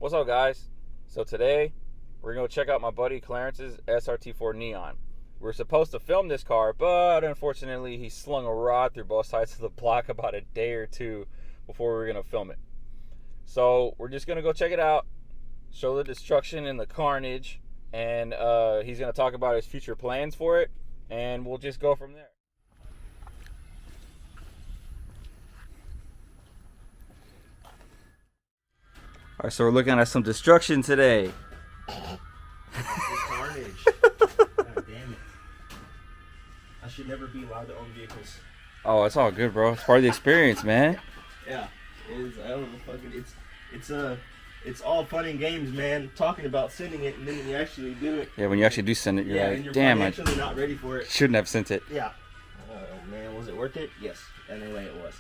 What's up, guys? So today we're gonna check out my buddy Clarence's SRT4 Neon. We're supposed to film this car, but unfortunately he slung a rod through both sides of the block about a day or two before we were gonna film it. So we're just gonna go check it out, show the destruction and the carnage, and he's gonna talk about his future plans for it, and we'll just go from there. All right, so we're looking at some destruction today. Carnage. God damn it. I should never be allowed to own vehicles. Oh, it's all good, bro. It's part of the experience, man. Yeah. It's, I don't know, fucking, it's all fun and games, man. Talking about sending it, and then when you actually do it. Yeah, when you actually do send it, you're like, and you're damn, I actually not ready for it. shouldn't have sent it. Yeah. Oh, man, was it worth it? Yes. Anyway, it was.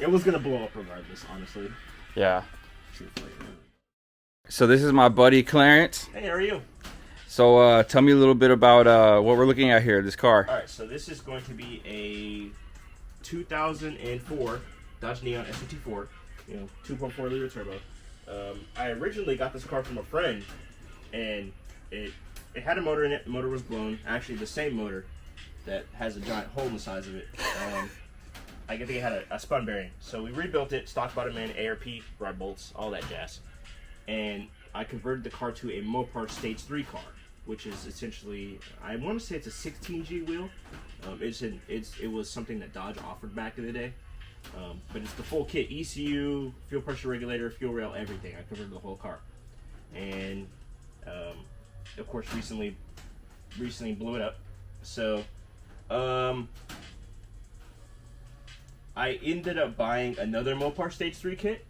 It was gonna blow up regardless, honestly. Yeah. So this is my buddy Clarence. Hey, how are you? So tell me a little bit about what we're looking at here, this car. Alright, so this is going to be a 2004 Dodge Neon SRT4, 2.4 liter turbo. I originally got this car from a friend, and it had a motor in it. The motor was blown. Actually, the same motor that has a giant hole in the size of it. I think it had a spun bearing. So we rebuilt it, stock bottom end, ARP, rod bolts, all that jazz. And I converted the car to a Mopar Stage 3 car, which is essentially, I want to say it's a 16G wheel. It was something that Dodge offered back in the day. But it's the full kit: ECU, fuel pressure regulator, fuel rail, everything. I converted the whole car. And of course recently blew it up. So I ended up buying another Mopar Stage 3 kit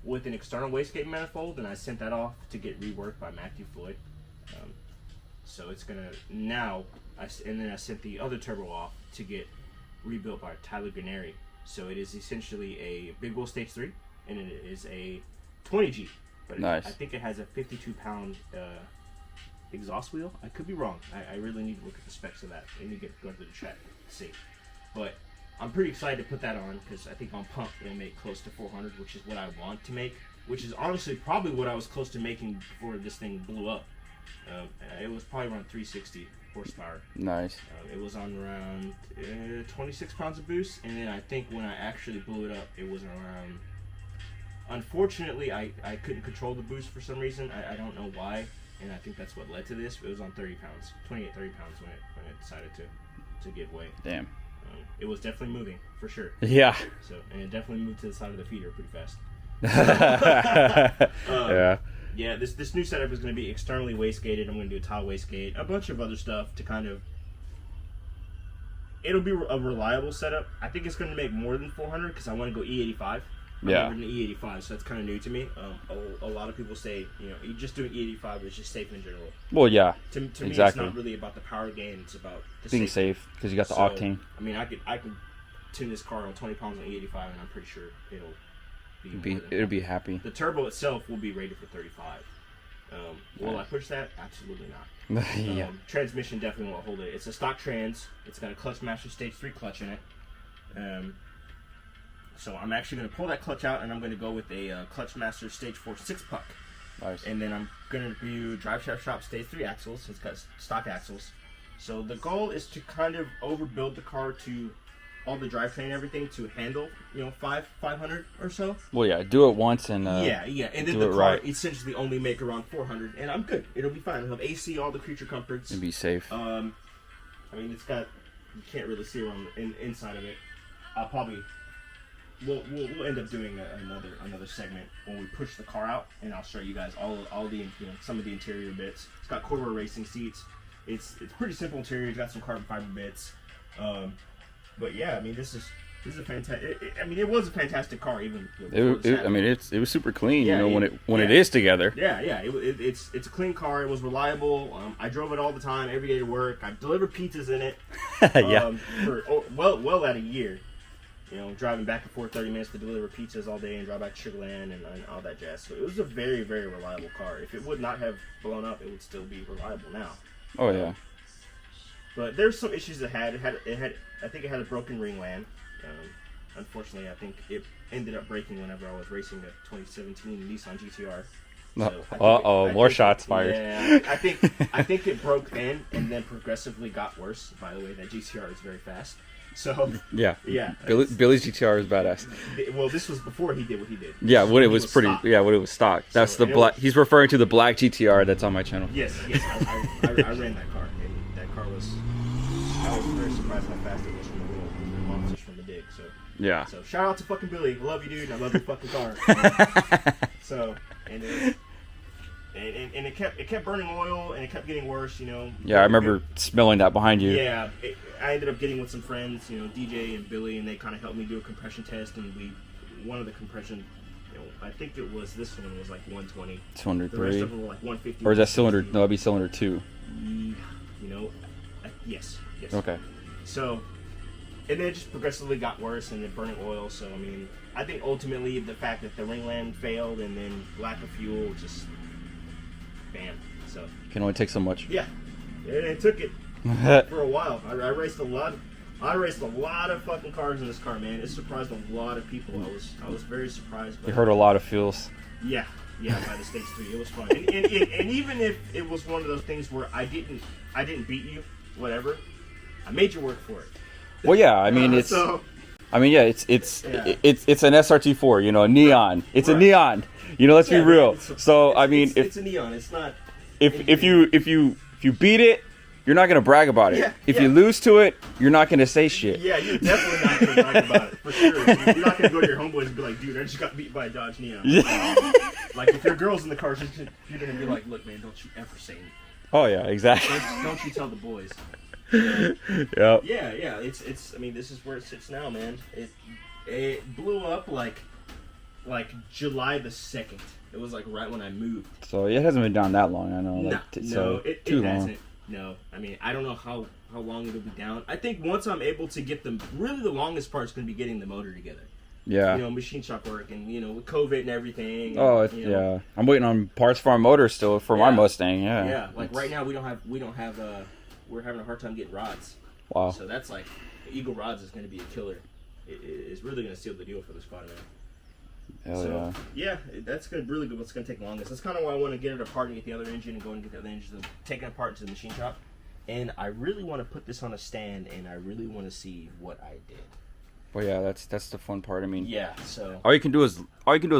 with an external wastegate manifold, and I sent that off to get reworked by Matthew Floyd. So it's gonna now, and then I sent the other turbo off to get rebuilt by Tyler Graneri. So it is essentially a big wheel Stage 3, and it is a 20G. But nice. I think it has a 52-pound exhaust wheel. I could be wrong. I really need to look at the specs of that. I need to go to the track to see. But I'm pretty excited to put that on, because I think on pump it'll make close to 400, which is what I want to make, which is honestly probably what I was close to making before this thing blew up. It was probably around 360 horsepower. Nice. It was on around 26 pounds of boost, and then I think when I actually blew it up, it was around, unfortunately I couldn't control the boost for some reason. I don't know why, and I think that's what led to this. It was on 30 pounds, 28, 30 pounds when it decided to give way. Damn. It was definitely moving, for sure. Yeah. So, and it definitely moved to the side of the feeder pretty fast. Yeah. Yeah, this new setup is going to be externally wastegated. I'm going to do a tile wastegate, a bunch of other stuff to kind of... It'll be a reliable setup. I think it's going to make more than 400 because I want to go E85. Yeah. I'm an E85, so that's kind of new to me. A lot of people say, you just doing E85 is just safe in general. Well, yeah. To exactly. me, it's not really about the power gain. It's about the being safety. safe, because you got the octane. I mean, I could tune this car on 20 pounds on E85, and I'm pretty sure It'll be happy. The turbo itself will be rated for 35. Will I push that? Absolutely not. Yeah. Transmission definitely won't hold it. It's a stock trans. It's got a Clutch Master Stage 3 clutch in it. So I'm actually going to pull that clutch out, and I'm going to go with a Clutch Master Stage 4 6-puck. Nice. And then I'm going to do Drive Shaft Shop Stage 3 axles. It's got stock axles. So the goal is to kind of overbuild the car to all the drivetrain and everything to handle, 500 or so. Well, yeah, do it once and yeah, and then the car essentially only make around 400, and I'm good. It'll be fine. It'll have AC, all the creature comforts. And be safe. I mean, it's got, you can't really see around the inside of it. I'll probably, we'll end up doing another segment when we push the car out, and I'll show you guys all the some of the interior bits. It's got corduroy racing seats. It's pretty simple interior. It's got some carbon fiber bits. But yeah, I mean, this is a fantastic. It was a fantastic car, even. It was super clean. Yeah, when it is together. Yeah. It's a clean car. It was reliable. I drove it all the time, every day to work. I delivered pizzas in it. Yeah. For well at a year. Driving back and forth 30 minutes to deliver pizzas all day and drive back to Sugar Land and all that jazz. So it was a very, very reliable car. If it would not have blown up, it would still be reliable now. Oh yeah. But there's some issues it had. I think it had a broken ringland. Unfortunately, I think it ended up breaking whenever I was racing a 2017 Nissan GTR. So more shots fired. Yeah, I think it broke then and then progressively got worse. By the way, that GTR is very fast. So yeah. Billy's GTR is badass. Well, this was before he did what he did. Yeah, when it was pretty. stock. Yeah, when it was stock. That's So, the black. He's referring to the black GTR that's on my channel. Yes, I ran that car, and that car was. I was very surprised how fast it was from the wheel. The monsters from the dig. So Yeah. So shout out to fucking Billy. I love you, dude. And I love your fucking car. So and it kept burning oil, and it kept getting worse. You know. Yeah, I remember smelling that behind you. Yeah, I ended up getting with some friends, you know, DJ and Billy, and they kind of helped me do a compression test, and one of the compression, you know, I think it was this one was like 120. Cylinder The rest 3. of them were like 150. Or is that cylinder? No, that'd be cylinder 2. You know, yes. Okay. So, and then it just progressively got worse, and then burning oil. So I mean, I think ultimately the fact that the ringland failed and then lack of fuel just, bam. So. Can only take so much. Yeah, and it took it. For a while, I raced a lot. I raced a lot of fucking cars in this car, man. It surprised a lot of people. I was very surprised. You heard a lot of feels. Yeah, by the Stage 3, it was fun. And even if it was one of those things where I didn't beat you, whatever, I made you work for it. Well, yeah, I mean it's. So, I mean, yeah, it's an SRT4, you know, a neon. It's a neon. You know, let's be real. So I mean, it's a neon. It's not. If you beat it, you're not gonna brag about it. Yeah, if you lose to it, you're not gonna say shit. Yeah, you're definitely not gonna brag about it for sure. You're not gonna go to your homeboys and be like, "Dude, I just got beat by a Dodge Neon." Yeah. Like if your girl's in the car, you're gonna be like, "Look, man, don't you ever say anything. Oh yeah, exactly. Don't you tell the boys." Yep. Yeah. It's. I mean, this is where it sits now, man. It blew up like July the 2nd. It was like right when I moved. So it hasn't been down that long, I know. It too long. hasn't. No, I mean, I don't know how long it'll be down. I think once I'm able to get the longest part is going to be getting the motor together. Yeah. You know, machine shop work, and you know, with COVID and everything. Yeah. I'm waiting on parts for our motor still for my Mustang. Yeah. Yeah. Like right now, we don't have. We're having a hard time getting rods. Wow. So that's like, Eagle Rods is going to be a killer. It's really going to seal the deal for this car, man. Hell yeah, that's gonna really good. What's gonna take longest? That's kind of why I want to get it apart and get the other engine and go and get the other engine, and take it apart to the machine shop. And I really want to put this on a stand, and I really want to see what I did. Well, yeah, that's the fun part. I mean, yeah. So all you can do is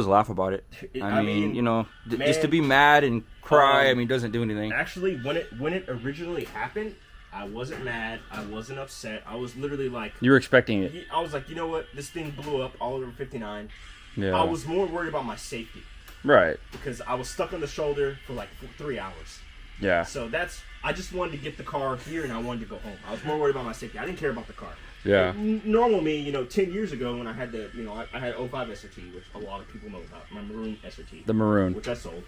laugh about it. I mean, you know, man, just to be mad and cry. I mean, doesn't do anything. Actually, when it originally happened, I wasn't mad. I wasn't upset. I was literally like, you were expecting it. I was like, you know what? This thing blew up all over 59. Yeah. I was more worried about my safety. Right. Because I was stuck on the shoulder for like 3 hours. Yeah. So I just wanted to get the car here and I wanted to go home. I was more worried about my safety. I didn't care about the car. Yeah. Normal me, you know, 10 years ago when I had the, you know, I had 05 SRT, which a lot of people know about. My maroon SRT. The maroon. Which I sold.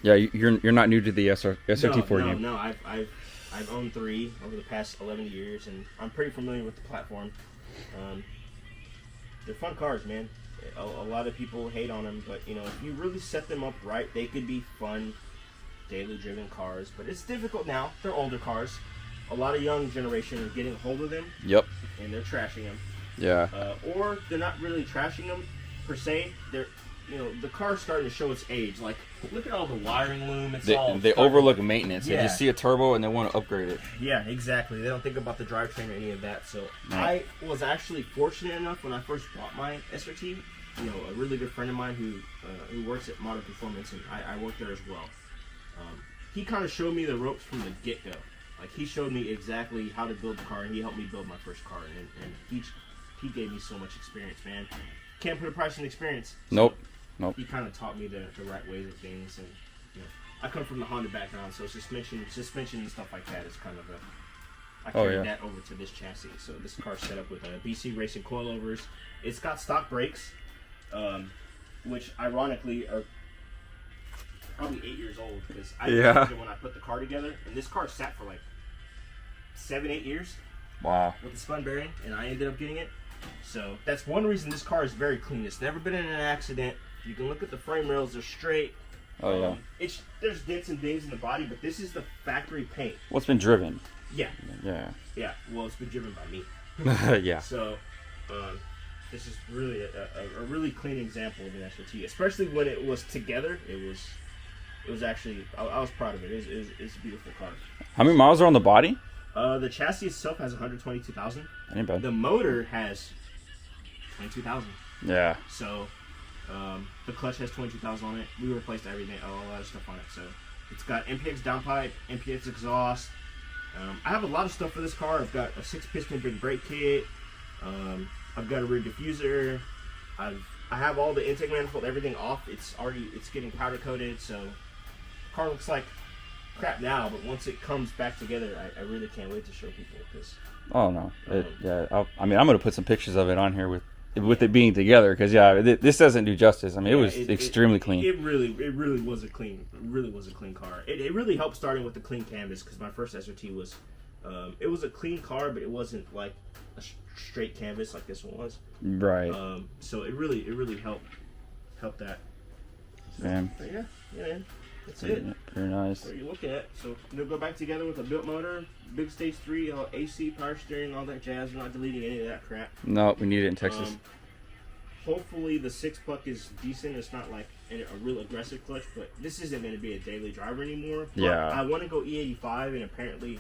Yeah, you're not new to the SRT4 game. No, I've owned 3 over the past 11 years, and I'm pretty familiar with the platform. They're fun cars, man. A lot of people hate on them, but you know, if you really set them up right, they could be fun, daily driven cars. But it's difficult now. They're older cars. A lot of young generation are getting a hold of them. Yep. And they're trashing them. Yeah. Or they're not really trashing them per se. They're, you know, the car's starting to show its age. Like, look at all the wiring loom. They overlook maintenance. Yeah. They just see a turbo and they want to upgrade it. Yeah, exactly. They don't think about the drivetrain or any of that. So I was actually fortunate enough when I first bought my SRT. You know, a really good friend of mine who works at Modern Performance, and I work there as well. He kind of showed me the ropes from the get-go. Like, he showed me exactly how to build the car, and he helped me build my first car. And he gave me so much experience, man. Can't put a price on experience. So Nope. He kind of taught me the right ways of things, and you know, I come from the Honda background, so suspension and stuff like that is kind of I carried that over to this chassis. So this car's set up with BC Racing coilovers. It's got stock brakes, which ironically are probably 8 years old, because I remember when I put the car together, and this car sat for like 7-8 years. Wow. With the spun bearing, and I ended up getting it. So that's one reason this car is very clean. It's never been in an accident. You can look at the frame rails; they're straight. Oh yeah. There's dents and dings in the body, but this is the factory paint. Well, it's been driven. Yeah. Yeah. Yeah. Well, it's been driven by me. Yeah. So, this is really a really clean example of an SRT, especially when it was together. It was actually I was proud of it. It's a beautiful car. How many miles are on the body? The chassis itself has 122,000. Ain't bad. The motor has 22,000. Yeah. So the clutch has 22,000 on it. We replaced everything, all that stuff on it. So it's got MPX downpipe, MPX exhaust. I have a lot of stuff for this car. I've got a 6-piston big brake kit. I've got a rear diffuser. I have all the intake manifold, everything off. It's getting powder coated. So the car looks like crap now, but once it comes back together, I really can't wait to show people this. Oh no, I mean, I'm gonna put some pictures of it on here with it being together, because this doesn't do justice. I mean, it was extremely clean. It really was a clean car. It really helped starting with the clean canvas, because my first SRT was it was a clean car, but it wasn't like a straight canvas like this one was. Right. So it really helped that. Man. But yeah, man. That's it. Very nice. What you look at. So they'll go back together with a built motor, big stage 3, AC, power steering, all that jazz. We're not deleting any of that crap. No, we need it in Texas. Hopefully the 6-puck is decent. It's not like a real aggressive clutch, but this isn't going to be a daily driver anymore. But yeah. I want to go E85, and apparently,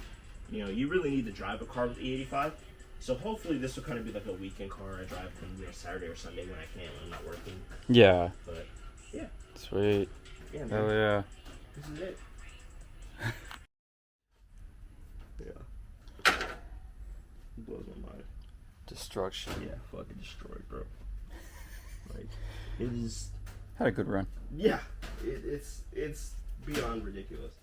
you really need to drive a car with E85. So hopefully this will kind of be like a weekend car I drive on Saturday or Sunday when I can, when I'm not working. Yeah. But yeah. Sweet. Yeah, man. Hell yeah. This is it. Yeah. It blows my mind. Destruction. Yeah, fucking destroyed, bro. Like, it is. Had a good run. Yeah, it's beyond ridiculous.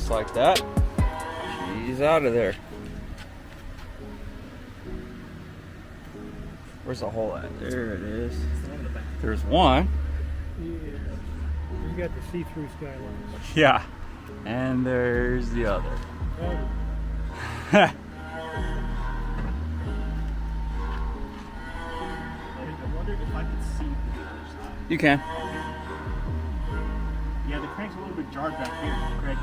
Like that. She's out of there. Where's the hole at? There it is. There's one. Yeah. You got the see-through skyline. Yeah. And there's the other. I wondered if I could see the other side. You can. Yeah, the crank's a little bit jarred back here, Craig.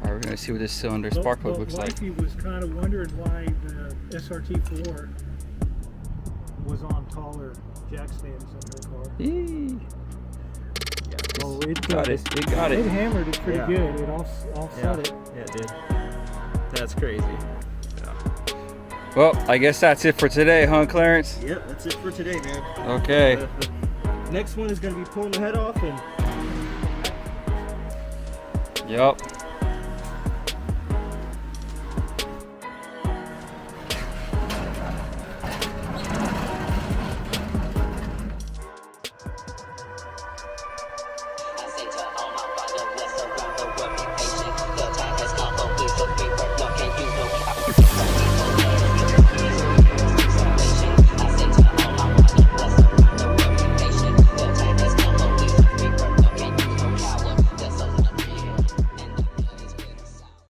We're gonna see what this cylinder spark plug looks like. Wifey was kind of wondering why the SRT4 was on taller jack stands in her car. Eee. Oh, it Got it. It got It it. hammered it pretty good. It offset it. Yeah, it did. That's crazy. Yeah. Well, I guess that's it for today, huh, Clarence? Yep, that's it for today, man. Okay. The next one is going to be pulling the head off and Yep.